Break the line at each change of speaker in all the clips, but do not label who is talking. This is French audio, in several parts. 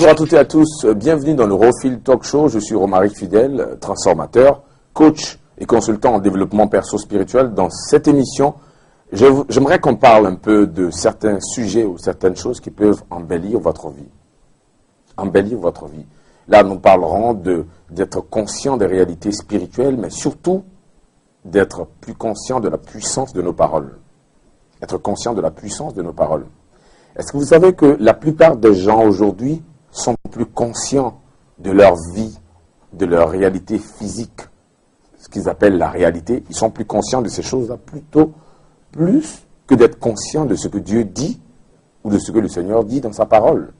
Bonjour à toutes et à tous, bienvenue dans le Rofil Talk Show. Je suis Romaric Fidèle, transformateur, coach et consultant en développement perso-spirituel. Dans cette émission, j'aimerais qu'on parle un peu de certains sujets ou certaines choses qui peuvent embellir votre vie. Embellir votre vie. Là, nous parlerons d'être conscient des réalités spirituelles, mais surtout d'être plus conscient de la puissance de nos paroles. Être conscient de la puissance de nos paroles. Est-ce que vous savez que la plupart des gens aujourd'hui sont plus conscients de leur vie, de leur réalité physique, ce qu'ils appellent la réalité? Ils sont plus conscients de ces choses-là plutôt plus que d'être conscients de ce que Dieu dit ou de ce que le Seigneur dit dans sa parole.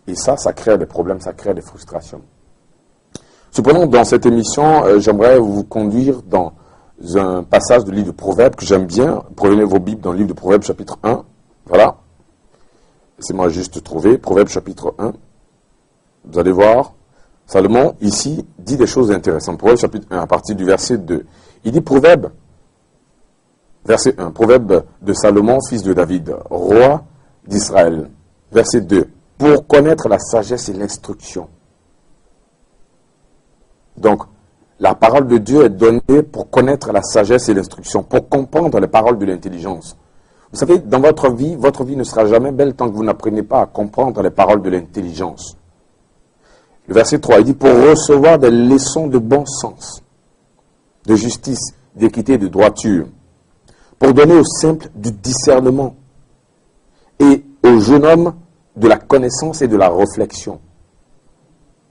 Et ça crée des problèmes, ça crée des frustrations. Cependant, dans cette émission, j'aimerais vous conduire dans un passage du livre de Proverbes que j'aime bien. Prenez vos Bibles dans le livre de Proverbes chapitre 1. Voilà. Laissez-moi juste trouver. Proverbes chapitre 1. Vous allez voir. Salomon, ici, dit des choses intéressantes. Proverbes chapitre 1, à partir du verset 2. Il dit Proverbe, verset 1. Proverbe de Salomon, fils de David, roi d'Israël. Verset 2. Pour connaître la sagesse et l'instruction. Donc, la parole de Dieu est donnée pour connaître la sagesse et l'instruction, pour comprendre les paroles de l'intelligence. Vous savez, dans votre vie ne sera jamais belle tant que vous n'apprenez pas à comprendre les paroles de l'intelligence. Le verset 3, il dit, pour recevoir des leçons de bon sens, de justice, d'équité, de droiture, pour donner aux simples du discernement et aux jeunes hommes de la connaissance et de la réflexion.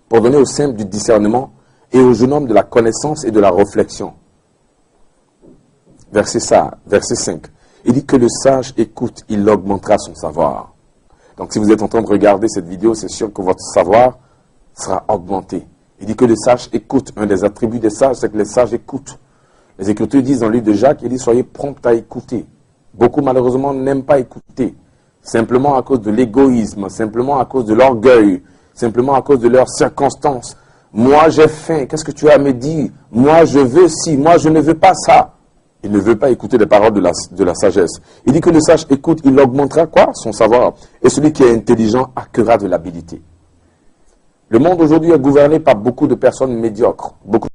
Pour donner aux simples du discernement et aux jeunes hommes de la connaissance et de la réflexion. Verset 5. Il dit que le sage écoute, il augmentera son savoir. Donc si vous êtes en train de regarder cette vidéo, c'est sûr que votre savoir sera augmenté. Il dit que le sage écoute. Un des attributs des sages, c'est que les sages écoutent. Les Écritures disent dans le livre de Jacques, il dit soyez prompts à écouter. Beaucoup malheureusement n'aiment pas écouter. Simplement à cause de l'égoïsme, simplement à cause de l'orgueil, simplement à cause de leurs circonstances. Moi j'ai faim, qu'est-ce que tu as à me dire? Moi je veux ci, moi je ne veux pas ça. Il ne veut pas écouter les paroles de la sagesse. Il dit que le sage écoute, il augmentera quoi? Son savoir. Et celui qui est intelligent acquerra de l'habileté. Le monde aujourd'hui est gouverné par beaucoup de personnes médiocres, beaucoup